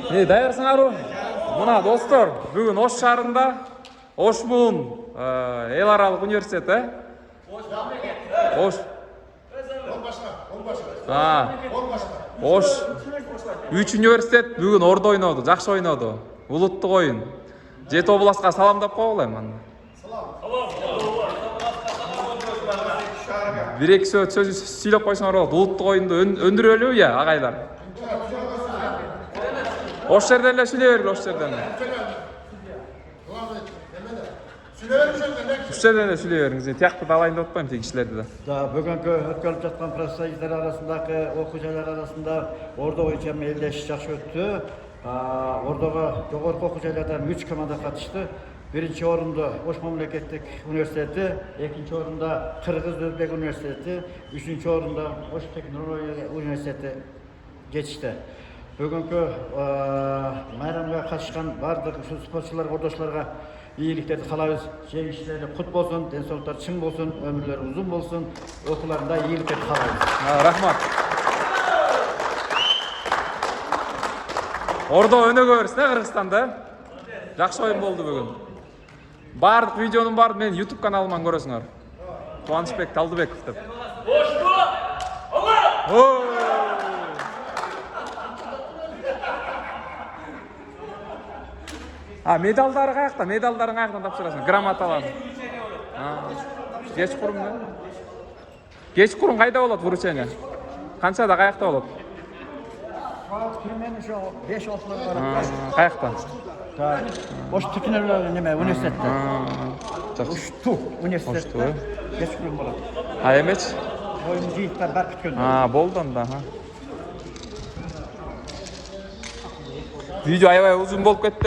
Даярсыңарбы? Мына достор, бүгүн Ош шаарында Ошмун эл аралык университет, Ош. Ош 3 университет бүгүн Ордо ойноду, жакшы ойноду. Улуттук оюн. Жети областка саламдап койгула эми. Бир-эки сөз сүйлөп койсоңор болот. Улуттук оюнду өндүрөлүбү я, агайлар? Ош жерден эле сүйлөй бергиле, Ош жерден. Ош жерден эле сүйлөй бериңиз. Тиякты да алайын деп атпайм тиги кишилерди да. Бүгүнкү өткөрүлүп жаткан профсоюздар арасындагы окуу-жайлар арасында Ордо боюнча мелдеш жакшы өттү. Ордого жогорку окуу-жайлардан 3 команда катышты. Биринчи орунда Ош мамлекеттик университети, экинчи орунда Кыргыз-Өзбек университети, үчүнчү орунда Ош технология университети жетишти. Бүгүнкү майрамга катышкан бардык спортчуларга, ордошлорго ийгиликтерди каалайбыз. Жеңиштери кут болсун, ден соолуктары чың болсун, өмүрлөрү узун болсун, окууларында ийгиликтерди каалайбыз. Рахмат. Ордо өнөгө берсин, Кыргызстанда. Жакшы оюн болду бүгүн. Бардык видеонун баарын менин YouTube каналыман көрөсүңөр. Кубанычбек Талдыбеков деп. Медалдары каякта? Медалдарын каяктан тапшырасың? Грамоталарын. Кечкурун кайда болот вручение? Канчада каякта болот? Мен ошо 5-6 бар. Каякта? Ош технология неме университетте. Ошту университетте. Кечкурун болот. Эмеч? Оюн жыйыттар бар күткөн. Болду анда. Видео аябай узун болуп кетти.